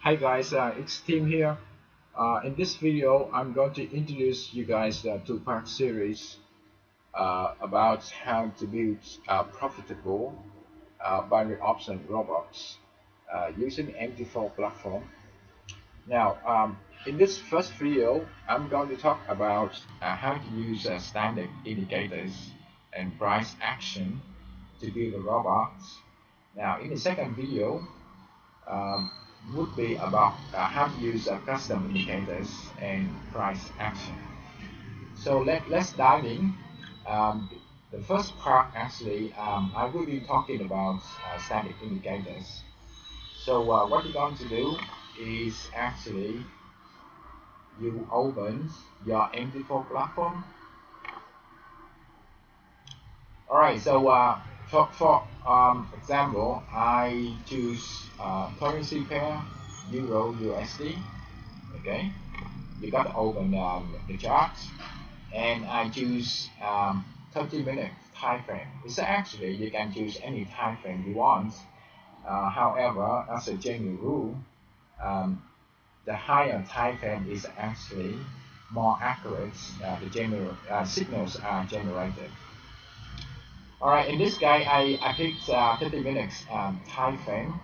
Hi guys, it's Tim here. In this video, I'm going to introduce you guys to two-part series about how to build profitable binary option robots using MT4 platform. Now, in this first video, I'm going to talk about how to use standard indicators and price action to build a robot. Now, in the second video, um, would be about how to use custom indicators and price action. So let's dive in. The first part actually, I will be talking about static indicators. So what you're going to do is actually you open your MT4 platform. Alright, so for example, I choose currency pair Euro USD. Okay, you got to open the chart, and I choose 30-minute time frame. It's actually you can choose any time frame you want. However, as a general rule, the higher time frame is actually more accurate. The general signals are generated. Alright, in this guy, I picked 30 minutes time frame.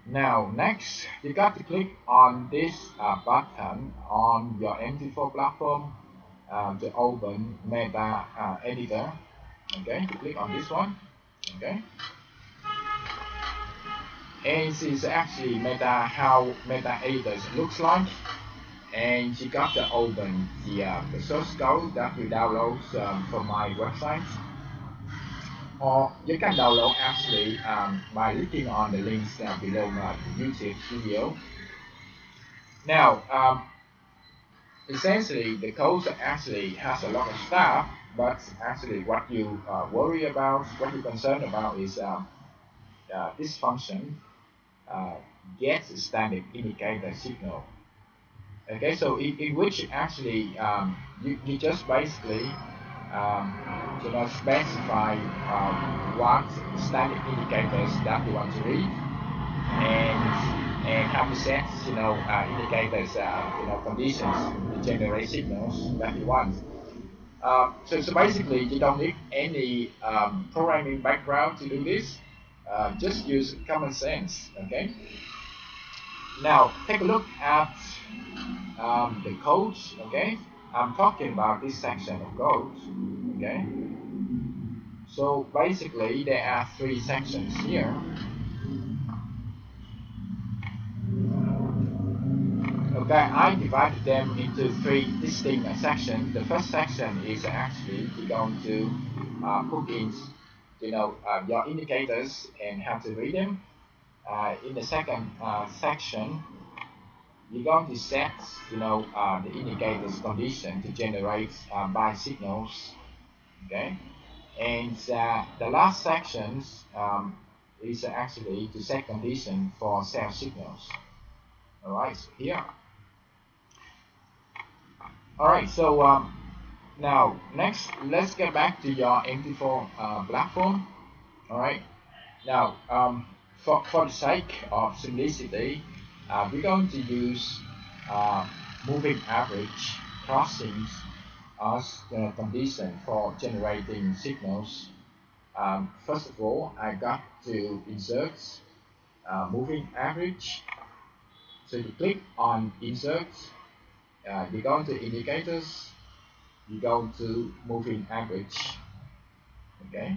Now, next, you got to click on this button on your MT4 platform to open Meta Editor. Okay, click on this one. Okay, and this is actually how Meta Editor looks like. And you got to open the source code that we download from my website. Or you can download actually by clicking on the links below my YouTube video. Now, essentially the code actually has a lot of stuff, but actually what you worry about, what you're concerned about is this function gets a standard indicator signal. Okay, so in which actually you just basically specify what standard indicators that you want to read, and how to set indicators conditions to generate signals that you want. So basically you don't need any programming background to do this. Just use common sense. Okay. Now take a look at the code. Okay, I'm talking about this section of code. Okay, so basically there are three sections here. Okay, I divided them into three distinct sections. The first section is actually going to put in your indicators and how to read them. In the second section, you're going to set the indicators condition to generate buy signals. Okay, and the last sections is actually to set condition for sell signals. All right, so here. All right, so now next, let's get back to your MT4 platform. All right, now for the sake of simplicity, we're going to use moving average crossings as the condition for generating signals. First of all, I got to insert moving average. So you click on insert, you go to indicators, you go to moving average. Okay.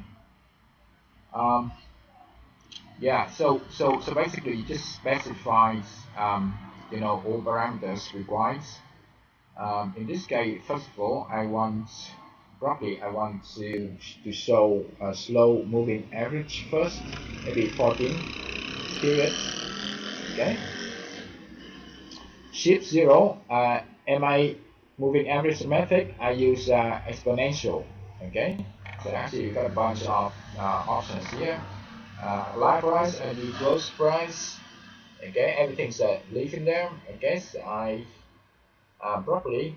Yeah. So basically, you just specify all parameters required. In this case, first of all, I want to show a slow moving average first, maybe 14 periods. Okay. Shift 0, MI moving average method, I use exponential. Okay, so actually you got a bunch of options here. Live price and the close price. Okay, everything's leaving there. Okay, so I properly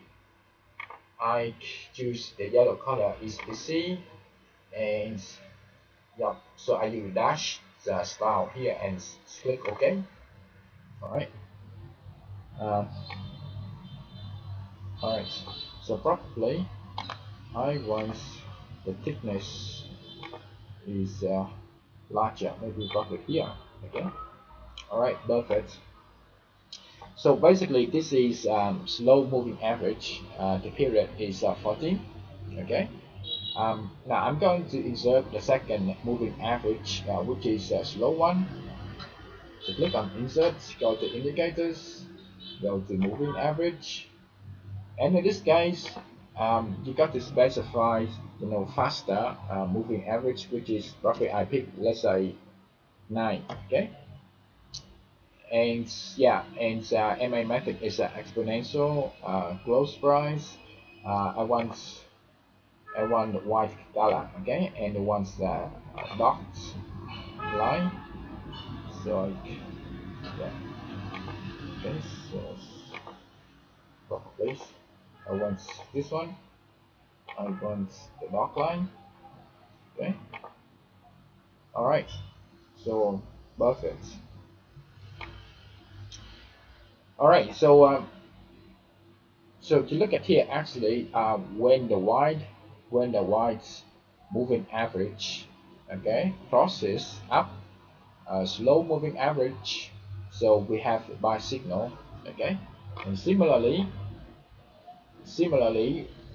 I choose the yellow color is PC, and yeah, so I use dash the style here and click OK. All right. Um, all right. So probably I want the thickness is larger, maybe probably here. Okay. All right. Perfect. So basically, this is slow moving average. The period is 14. Okay. Now I'm going to insert the second moving average, which is a slow one. So click on insert, go to indicators, go to moving average, and in this case, you got to specify, faster moving average, which is roughly I pick, let's say 9. Okay. And yeah, and MA method is an exponential growth price. I want the white color, okay, and once the dot line. So yeah, okay, so place. I want this one. I want the dot line. Okay. All right. So perfect. All right. So to look at here, actually, when the white moving average, okay, crosses up slow moving average, so we have the buy signal. Okay. And similarly,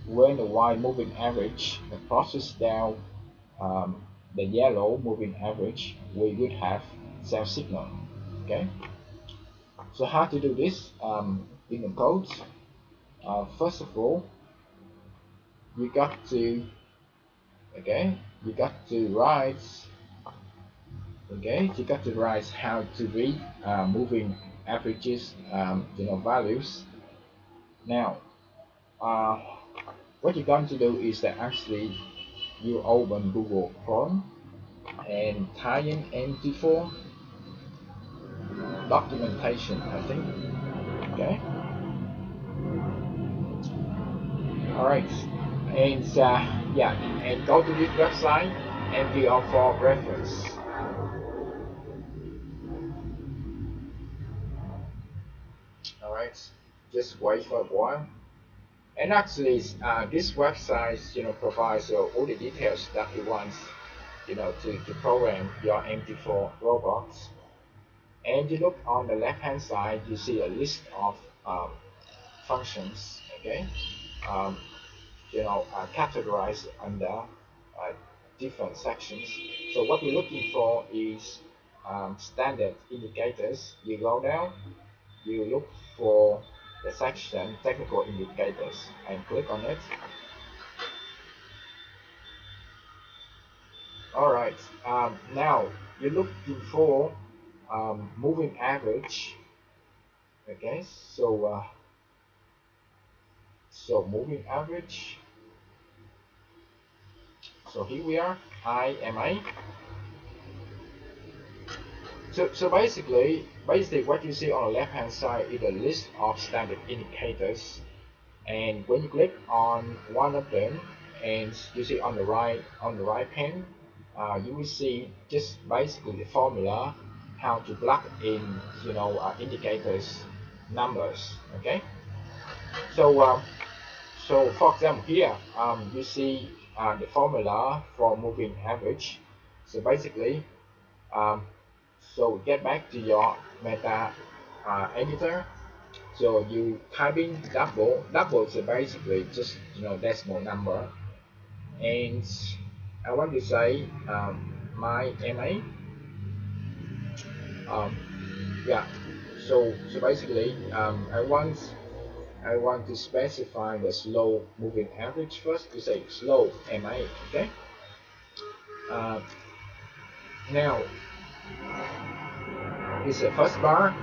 when the white moving average crosses down the yellow moving average, we would have sell signal. Okay. So how to do this in the code? First of all, you got to okay you got to write you got to write how to read moving averages, values. Now uh, what you're going to do is that actually you open Google Chrome and type in MT4 documentation, I think. Okay. All right. And yeah, and go to this website MT4 reference. All right. Just wait for a while. And actually, this website, provides all the details that you want, to program your MT4 robots. And you look on the left-hand side, you see a list of functions. Okay, um, categorized under different sections. So what we're looking for is standard indicators. You go down, you look for the section technical indicators and click on it. All right. Now you're looking for moving average. Okay. So moving average. So here we are. IMA. So basically, what you see on the left hand side is a list of standard indicators, and when you click on one of them, and you see on the right pane, you will see just basically the formula how to plug in indicators numbers. Okay. So for example here, you see the formula for moving average. So basically, um, so get back to your meta editor. So you type in double is basically just decimal number, and I want to say my MA. Um, yeah. So basically, I want to specify the slow moving average first. You say slow MA. Okay. Uh, Now this is the first bar.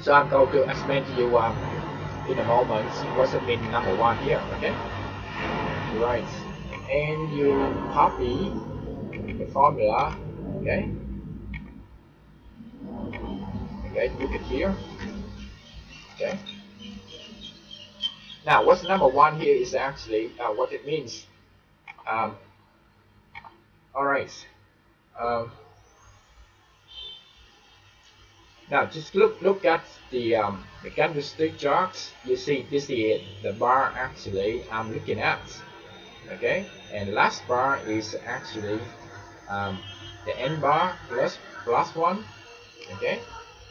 So I'm going to explain to you in a moment what's the mean number one here. Okay. Right. And you copy the formula. Okay. Okay. Look at here. Okay. Now what's number one here is actually what it means. Um, all right. Um, Now just look at the candlestick charts. You see this is the bar actually I'm looking at. Okay, and last bar is actually the N bar plus one. Okay,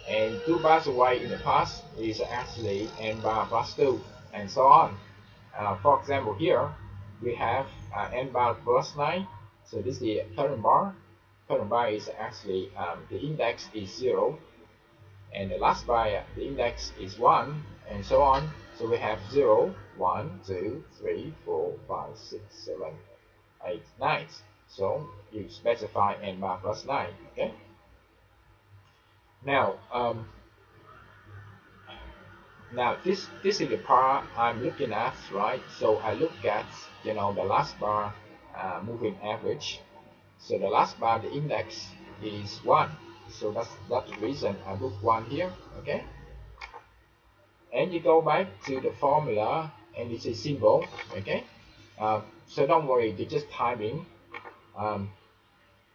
and 2 bars away in the past is actually N bar plus 2, and so on. For example, here we have N bar plus 9. So this is the current bar. Current bar is actually the index is 0, and the last bar the index is 1, and so on. So we have 0, 1, 2, 3, 4, 5, 6, 7, 8, 9. So you specify N bar plus 9. Okay. Now now this is the part I'm looking at, right? So I look at the last bar moving average. So the last bar the index is 1. So that's the reason I book 1 here. Okay. And you go back to the formula and it's a symbol. Okay. So don't worry, you just type in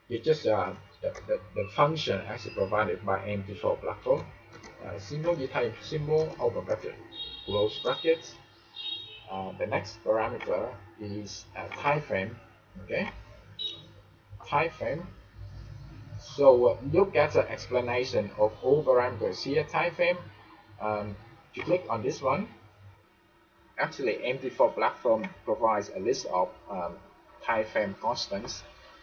you just the function actually provided by MT4 platform. Symbol, you type symbol, open bracket, close brackets. The next parameter is time frame. Okay, time frame. So look at the explanation of all parameters here. Time frame. You click on this one. Actually, MT4 platform provides a list of time frame constants.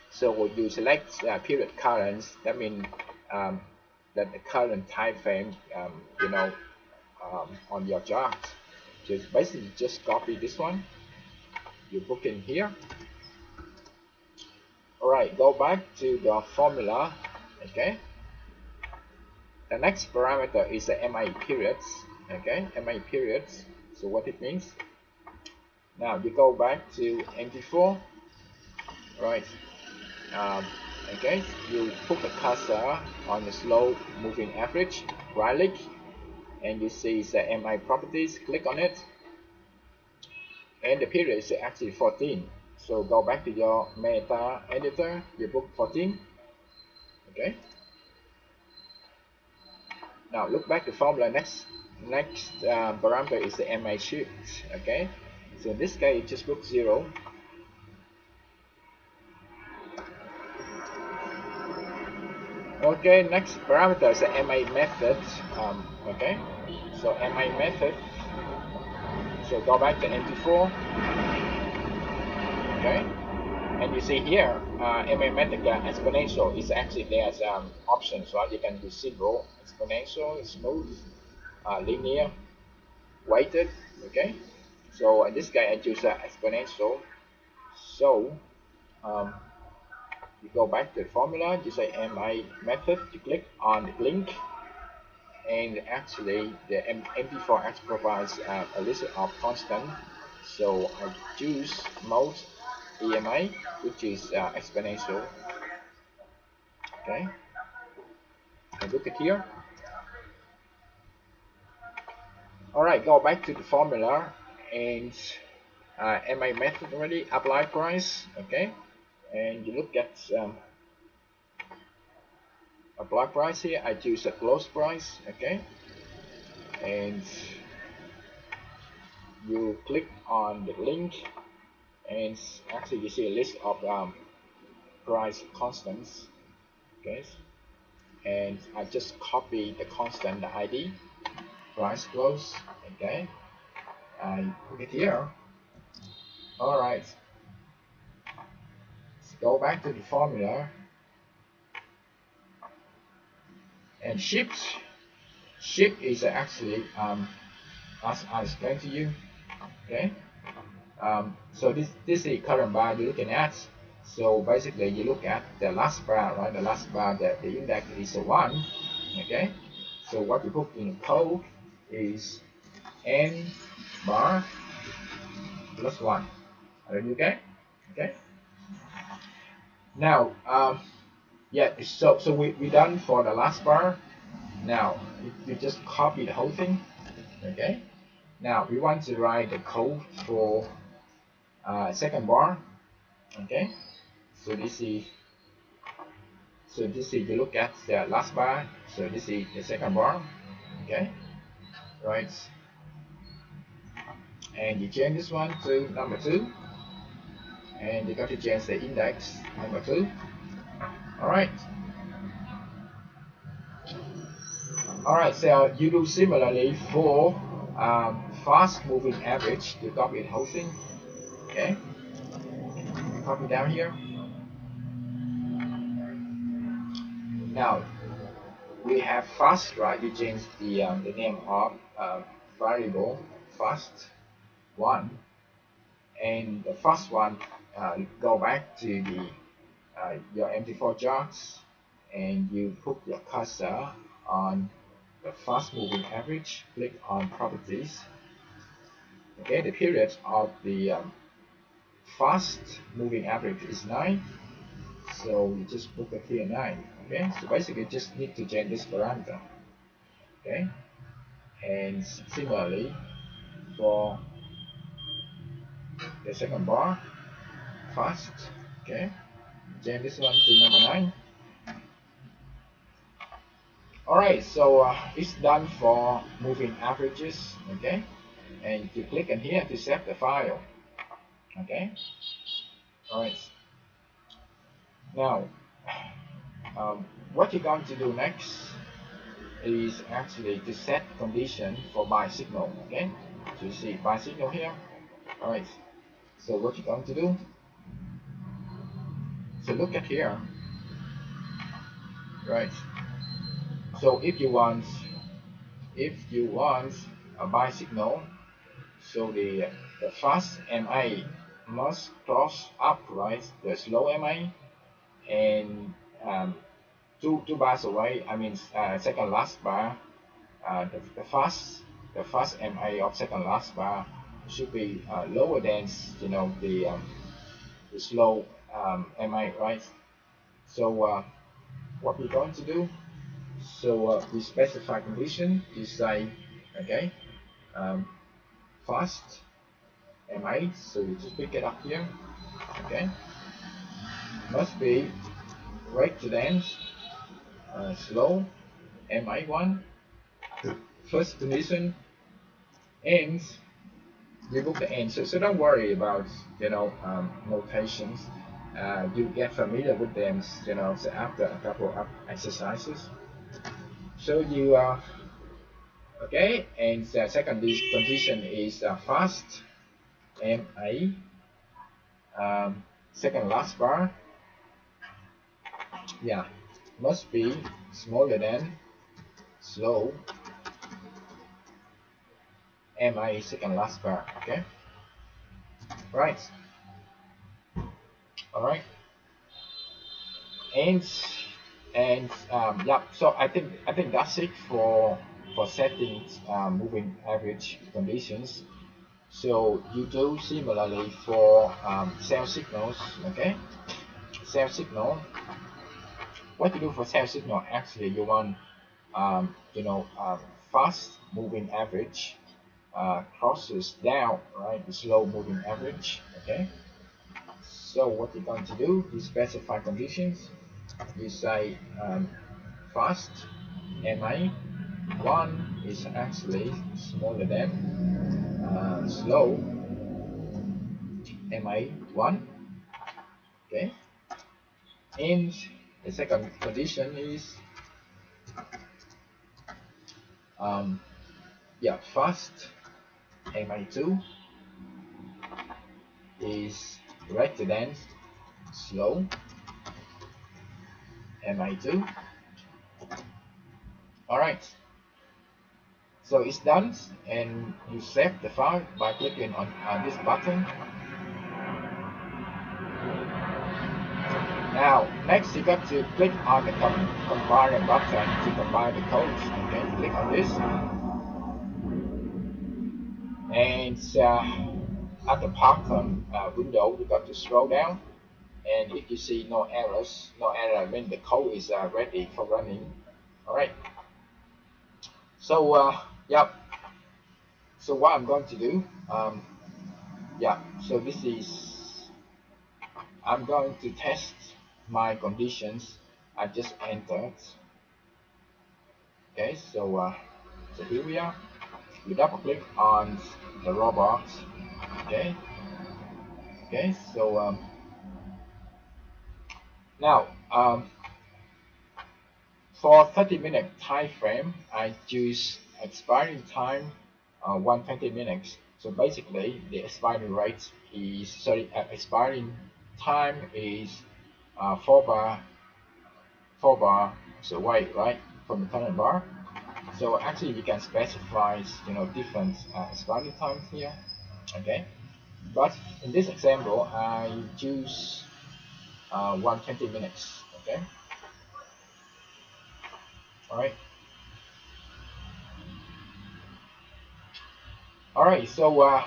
So when you select period current, that means that the current time frame, on your chart. Just basically just copy this one. You book in here. All right, go back to the formula. Okay. The next parameter is the MA periods. Okay, MA periods. So what it means? Now you go back to MT4. Right. Okay, you put the cursor on the slow moving average, right click, and you see the MI properties. Click on it, and the period is actually 14. So go back to your meta editor, you book 14. Okay. Now look back to the formula. Next parameter is the MI shift. Okay. So in this case, you just book 0. Okay, next parameter is the MA method. Okay, so MA method. So go back to MT4. Okay, and you see here, MA method exponential is actually there's options, right? You can do simple, exponential, smooth, linear, weighted. Okay, so in this case I choose exponential. So you go back to the formula, you say MA method, you click on the link, and actually the MT4 actually provides a list of constant. So I choose mode EMA, which is exponential. Okay, and look at here. All right, go back to the formula and MA method already, apply price. Okay, and you look at apply price here. I choose a close price. Okay, and you click on the link, and actually you see a list of price constants. Okay, and I just copy the constant, the ID, price close. Okay, I put it here. All right, let's go back to the formula and shift is actually as I explained to you. Okay, so this is the current bar you're looking at. So basically you look at the last bar, right? The last bar, the index is a 1. Okay, so what you put in code is N bar plus 1. Are you okay? Okay. Now yeah, so we done for the last bar. Now you just copy the whole thing. Okay, now we want to write the code for second bar. Okay, so this is So this is, you look at the last bar, so this is the second bar, okay, right, and you change this one to number 2, and you got to change the index number 2. Alright, so you do similarly for fast moving average. To copy the whole thing, okay, copy down here. Now we have fast, right? You change the name of variable fast one, and the first one, go back to the your MT4 charts, and you put your cursor on the fast moving average. Click on properties. Okay, the period of the fast moving average is 9, so you just put it here 9. Okay, so basically you just need to change this parameter. Okay, and similarly for the second bar, fast, okay, change this one to number 9. Alright, so it's done for moving averages, okay, and you click on here to save the file, okay. Alright, now what you're going to do next is actually to set condition for buy signal, okay. So you see buy signal here. Alright, so what you're going to do, so look at here, right. So if you want a buy signal, so the fast MA must cross up, right, the slow MA, and two bars away, I mean second last bar, the fast MA of second last bar should be lower than, you know, the slow MA, right. So what we're going to do, so we specify condition. You say, okay, fast MA, so you just pick it up here, okay, must be greater than slow MA1. First condition, and you book the end. So don't worry about, you know, notations. You get familiar with them, you know, so after a couple of exercises. So you okay, and the second condition is fast MA, second last bar, yeah, must be smaller than slow MA second last bar, okay, right. All right, and yeah, so I think that's it for setting moving average conditions. So you do similarly for sell signals, okay. Sell signal, what you do for sell signal, actually you want you know, fast moving average crosses down, right, the slow moving average, okay. So what you're going to do, you specify conditions. You say fast MA1 is actually smaller than slow MA1, okay. And the second condition is yeah, fast MA2 is greater than slow MA2. Alright, so it's done, and you save the file by clicking on this button. Now next you got to click on the compile button to compile the code, okay. Click on this, and at the bottom window you got to scroll down, and if you see no errors, means the code is ready for running. Alright, so yep, so what I'm going to do, yeah, so this is, I'm going to test my conditions I just entered. Okay, so here we are. We double click on the robot. Okay, so now for 30-minute time frame, I choose expiring time 120 minutes. So basically, the expiring rate is expiring time is 4 bar away, right, from the current bar. So actually, you can specify different expiring times here. Okay, but in this example, I choose 120 minutes. Okay, all right. All right, so what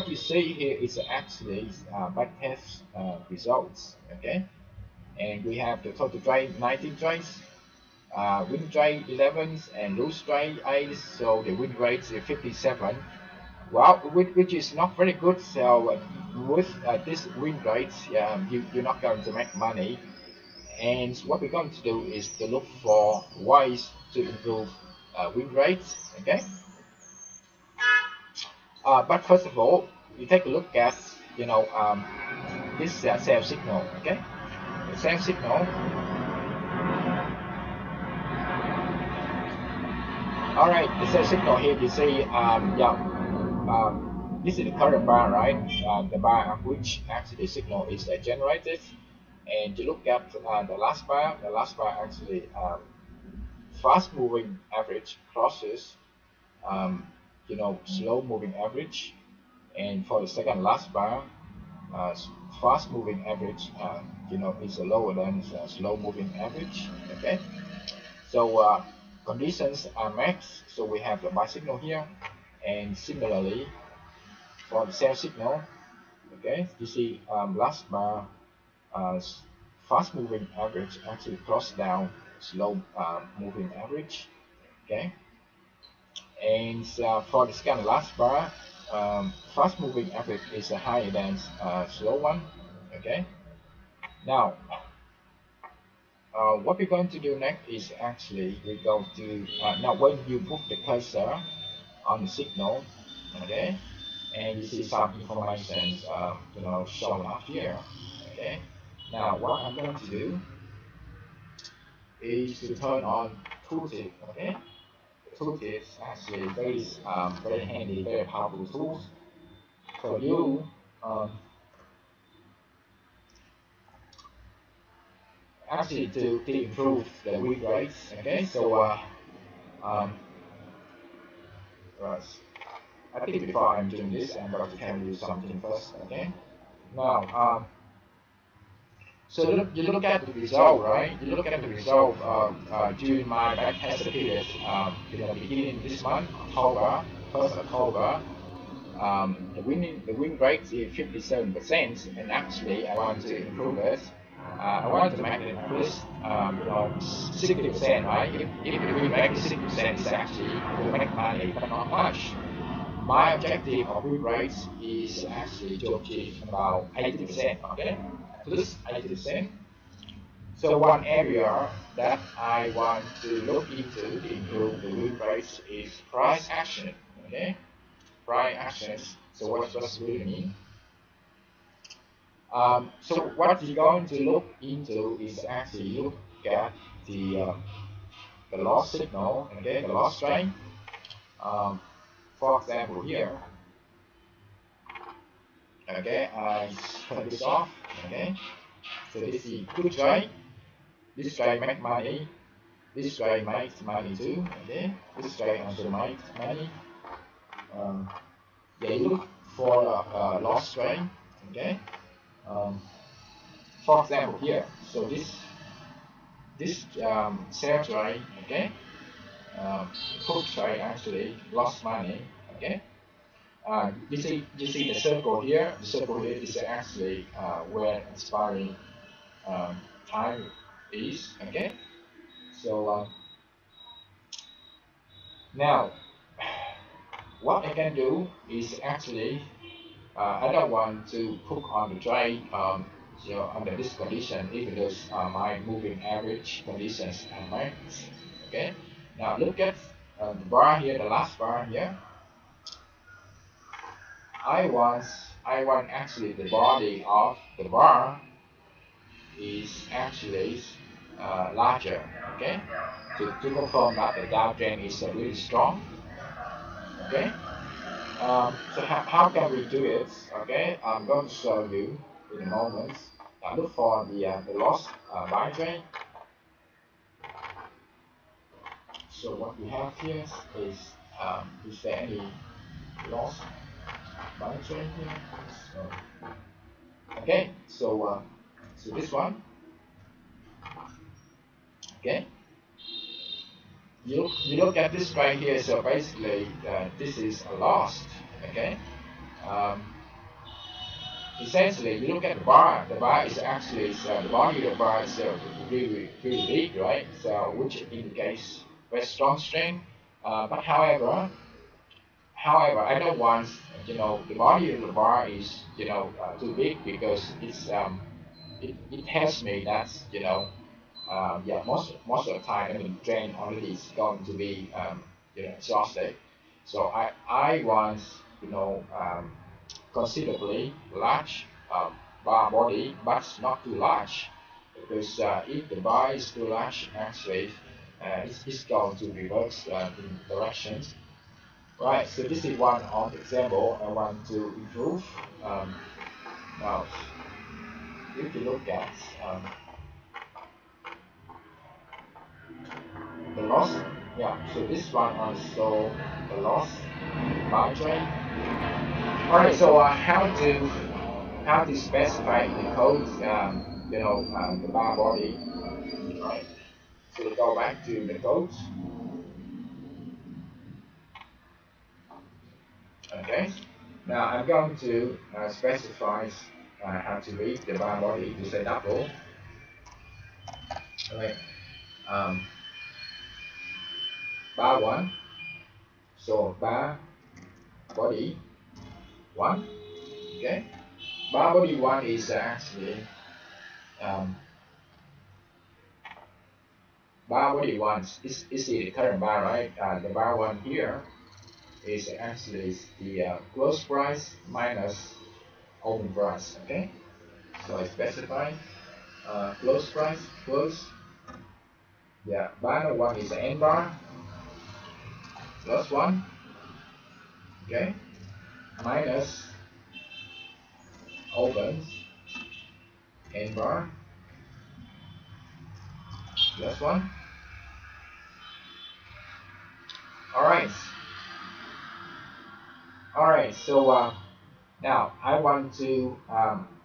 you see here is actually backtest results. Okay, and we have the total trade 19 trades, win trade 11 and lose trade 8. So the win rate is 57. Well, which is not very good. So with this win rate, you're not going to make money. And what we're going to do is to look for ways to improve win rates. Okay. But first of all, you take a look at this sell signal. Okay, the sell signal. All right, the sell signal here. You see, this is the current bar, right? The bar of which actually the signal is generated. And you look at the last bar. The last bar actually fast moving average crosses slow moving average, and for the second last bar, fast moving average is lower than slow moving average. Okay, so conditions are met, so we have the buy signal here, and similarly for the sell signal. Okay, you see last bar fast moving average actually crossed down slow moving average. Okay, and for the second last bar, fast moving average is higher than slow one. Okay, now what we're going to do next is actually we're going to now when you put the cursor on the signal, okay, and you see some information shown up here. Okay, now what I'm going to do is to turn on tooltip. Okay, tooltip is actually very handy, very powerful tools for you actually to improve the win rates. Okay, so right. I think before I'm doing this, I'm going to tell you something first. Okay, now so you look at the result, right? You look at the result during my backtest period. Beginning this month, October, 1st October. The win rate is 57%, and actually I want to improve it. I want to make it at least 60%, right? If the win rate is 60%, it's actually to make money, but not much. My objective of win rates is actually to achieve about 80%. Okay, at least 80%. So one area that I want to look into to improve the win rates is price action. Okay, price actions. So what does really mean? So what you're going to look into is actually look at the loss signal. Okay, the loss trend. For example, here. Okay, I turn this off. Okay, so this is good trade. This trade make money. This trade makes money too. Okay, this trade also makes money. Yeah, you look for a loss trade. Okay. For example, here. So this sell trade. Okay. Put trade actually lost money. Okay. You see the circle here. The circle here is actually where expiring time is. Okay. So now what I can do is actually I don't want to put on the trade So under this condition, even those are my moving average conditions are met. Okay. Now look at the bar here, the last bar here. I want actually the body of the bar is actually larger. Okay. To confirm that the downtrend is really strong. Okay. So how can we do it? Okay, I'm going to show you in a moment. Look for the loss buy trade. So what we have here is there any loss buy trade here? So, okay, so this one. Okay, you look at this right here. So basically, this is a loss. Okay. Um, Essentially, you look at the bar. The bar is actually the body of the bar is really big, right? So which indicates very strong strength. But however, I don't want the body of the bar is too big because it tells me that yeah, most of the time, I mean, trend already is going to be exhausted. So I want considerably large bar body, but not too large, because if the bar is too large, actually it's going to reverse in directions. Right. So this is one of the example I want to improve. Now, if you look at the loss, yeah. So this one also the loss bar trade. All right. So how to specify the code, the bar body, right? So we go back to the code. Okay. Now I'm going to specify how to read the bar body to say double. All right. Um, bar one. So bar body one. Okay. Bar body one is actually um, bar body one is the current bar, right? The bar one here is actually the close price minus open price. Okay, so I specify close price close. Yeah, bar number one is the end bar plus one. Okay, minus open end bar plus one. All right. All right. So now I want to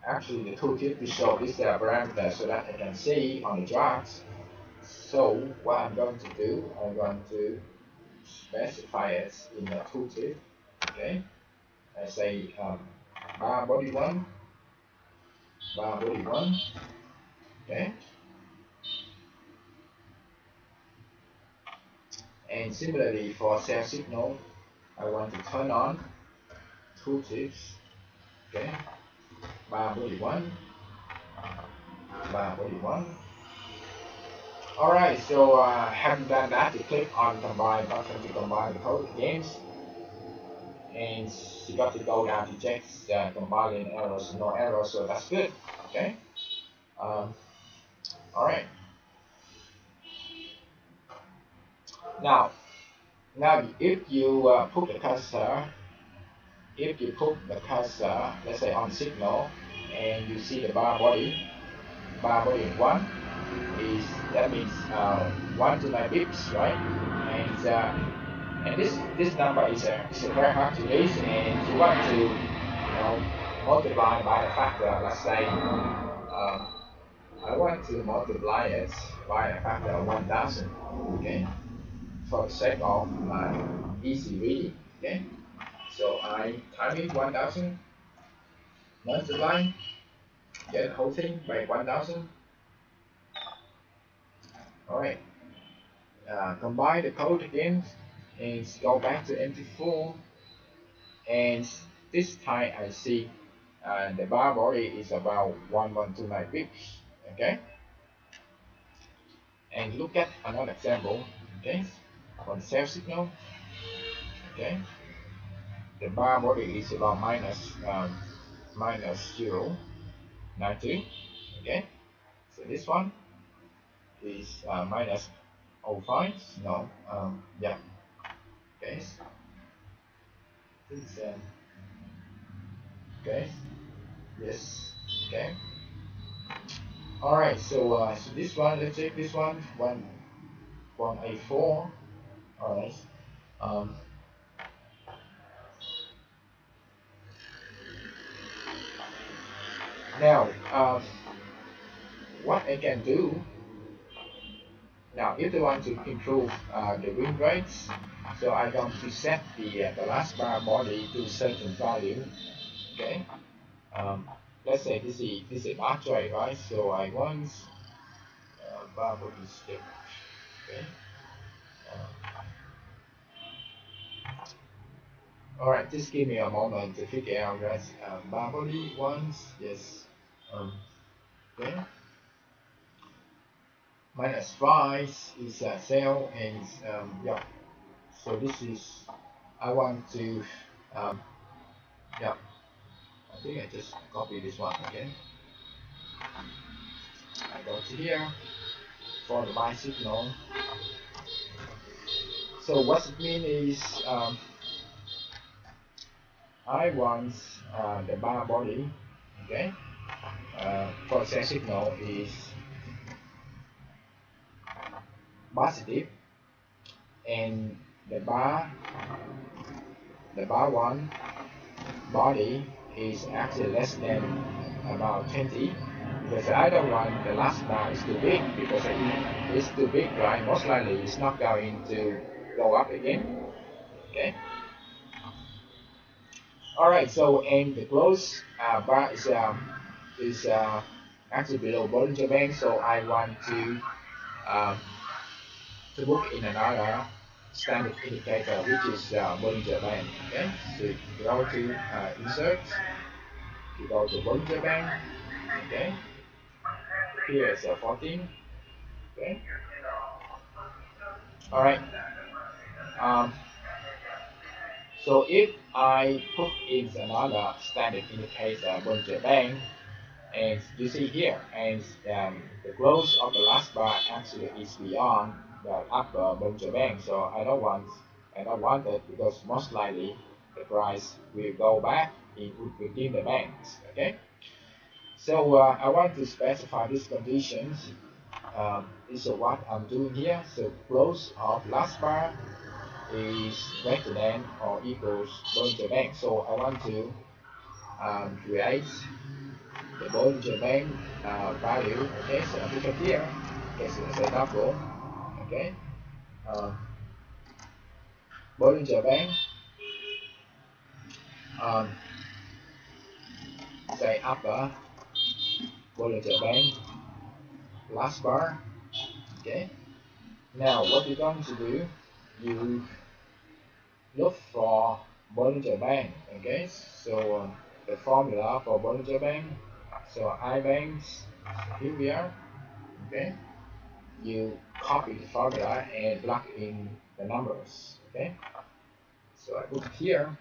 actually the tooltip to show this parameter so that I can see on the charts. So what I'm going to do, I'm going to specify it in the tooltip. Okay, I say bar body one, bar body one. Okay, and similarly for sell signal, I want to turn on tooltips. Okay, bar body one, bar body one. Alright, so having done that, you click on combine button to combine the code again, and you got to go down to check compiling errors, no errors, so that's good. Okay. Alright. Now if you put the cursor, let's say on signal, and you see the bar body one is that means 1 to 9 pips, right? And this number is very hard to read, and you want to multiply by a factor. Let's say I want to multiply it by a factor of 1000. Okay, for the sake of easy reading. Okay, so I type in 1000, multiply, get the whole thing by 1000. Alright, combine the code again and go back to MT4, and this time I see and the bar body is about 1129 pips. Okay, and look at another example. Okay, on sell signal. Okay, the bar body is about minus 0.92. Okay, so this one is minus 0.05. No, yeah. Okay, this is okay. Yes. Okay. All right. So this one, let's take this one 184. All right. Um, Now, what I can do now, if I want to improve the win rates, so I'm going to set the last bar body to certain value. Okay. Let's say this is a bar trade, right? So I want bar body stick. Okay. All right. Just give me a moment to figure out that bar body once. Yes. Okay. -5 is a sell, and yeah. So this is I want to yeah. I think I just copy this one again. I go to here for the buy signal. So what it means is I want the bar body, okay, for sell signal is positive, and the bar one body is actually less than about 20, because I don't want the last bar is too big, because if it's too big, right, most likely it's not going to go up again. Okay. All right. So and the close bar is actually below Bollinger Band, so I want to book in another standard indicator, which is Bollinger Band. Okay. So you go to insert, you go to Bollinger Band. Okay. Here is 14. Okay. All right. So if I put in another standard indicator Bollinger Band, and you see here, and the close of the last bar actually is beyond the upper Bollinger Band, so I don't want it, because most likely the price will go back within the bands. Okay. So I want to specify these conditions. This is what I'm doing here. So close of last bar is greater than or equals Bollinger Band. So I want to create the Bollinger Band value. Okay, so I click here. Okay, so it's a double. Okay, Bollinger Band. Say upper Bollinger Band last bar. Okay. Now what you're going to do, you look for Bollinger Band. Okay, so the formula for Bollinger Band. So I bands, here we are. Okay, you copy the formula and plug in the numbers. Okay, so I put it here.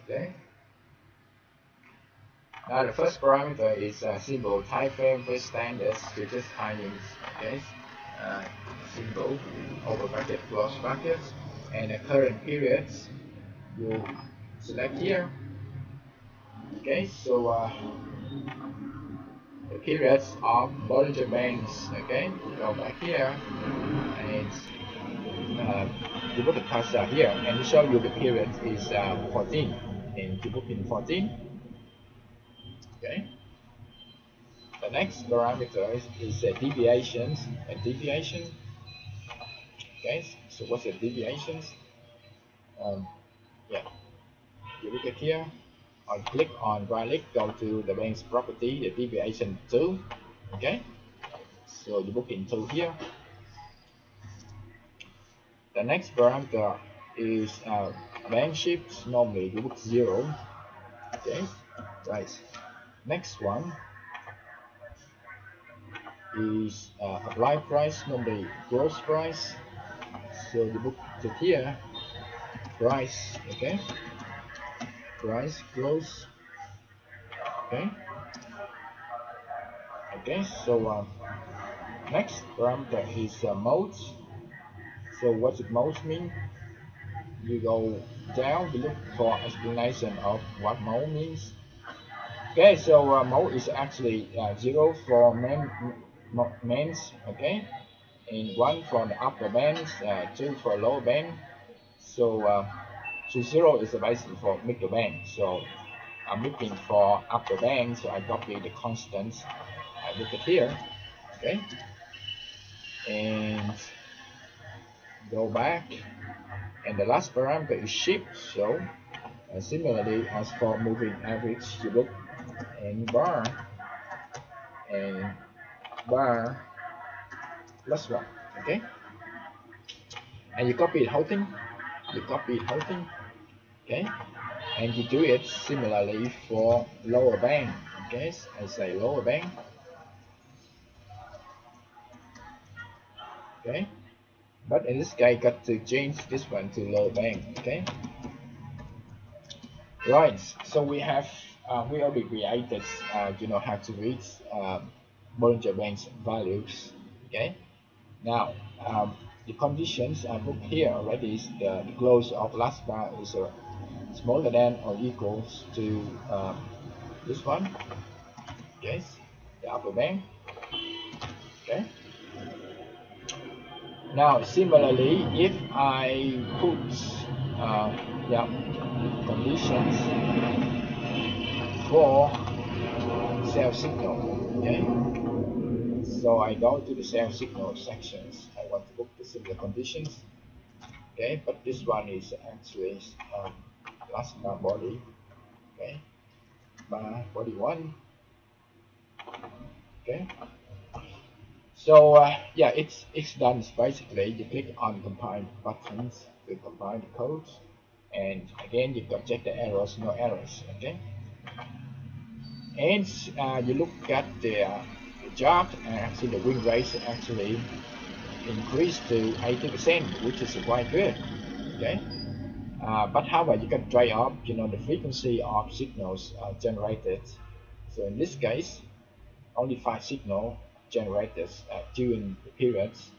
Okay, now the first parameter is symbol time frame first standards to just timings. Okay, symbol over bracket close brackets, and the current periods you select here. Okay, so the periods of Bollinger Bands. Okay, you go back here and you put the cursor here, and it show you the period is 14, and you put in 14. Okay. The next parameter is deviations. A deviation. Okay. So what's the deviations? Yeah. You look at here. On click on right click, go to the bank's property, the deviation 2. Okay. So you book in 2 here. The next parameter is bank shifts. Normally you book 0. Okay. Right. Next one is applied price, normally gross price. So you book it here, price, okay, price gross, okay, okay. So next parameter is mode. So what does mode mean? You go down, you look for explanation of what mode means. Okay, so mode is actually 0 for mains, okay, and 1 for the upper bands, 2 for lower band. So 0 is basically for middle band. So I'm looking for upper band, so I copy the constants. I look at here, okay, and go back. And the last parameter is shift. So similarly as for moving average, you look and bar plus 1, okay, and you copy the whole thing. You copy the whole thing, okay, and you do it similarly for lower band. Okay, I say lower band, okay, but in this case got to change this one to lower band, okay. Right, so we have we already created how to read Bollinger Bands values, okay. Now the conditions I put here already is the close of last bar is smaller than or equals to this one, yes, the upper band, okay. Now similarly, if I put conditions for sell signal, okay, so I go to the sell signal sections. I want to book the similar conditions, okay, but this one is actually last bar body, okay, bar body 1, okay. So yeah, it's done. Basically, you click on compile buttons to compile the code, and again you can check the errors, no errors, okay. And you look at the chart, and actually the win rate actually increased to 80%, which is quite good, okay. But however, you can trade off, the frequency of signals generated. So in this case, only 5 signals generated during the periods,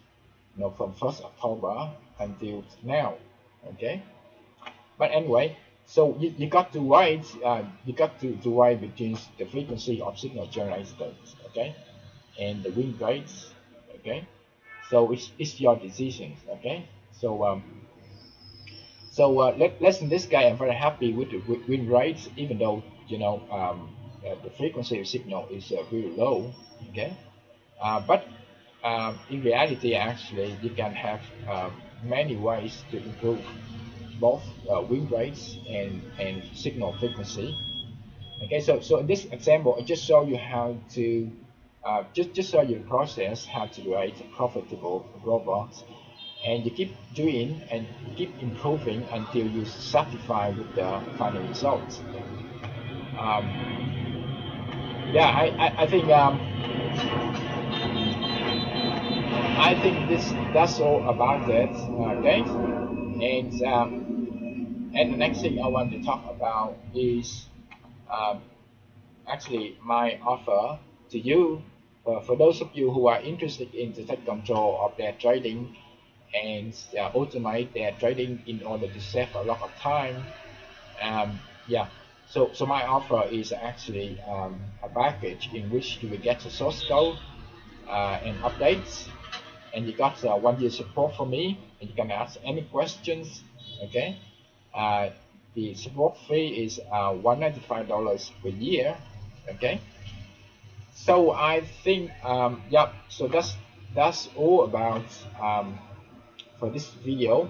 from 1st October until now, okay. But anyway, so you got to wait, wait between the frequency of signal generated, okay, and the win rates, okay. So it's your decision, okay. So let's in this case, I'm very happy with the win rates, even though the frequency of signal is really low, okay. But in reality, actually, you can have many ways to improve both win rates and signal frequency. Okay, so in this example, I just show you how to just show you the process how to create profitable robots, and you keep doing and keep improving until you're satisfied with the final results. Yeah, I think that's all about it, okay. And the next thing I want to talk about is actually my offer to you, for those of you who are interested in to take control of their trading and automate their trading in order to save a lot of time. Yeah, so my offer is actually a package in which you will get the source code and updates, and you got 1 year support from me, and you can ask any questions, okay. The support fee is $195 per year, okay. So I think yeah, so that's all about for this video.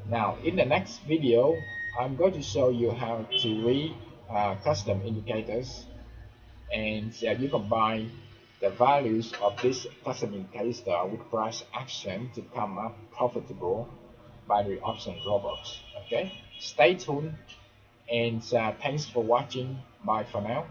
Now in the next video, I'm going to show you how to read custom indicators, and you combine the values of this custom indicator with price action to come up profitable binary option robots, okay. Stay tuned, and thanks for watching. Bye for now.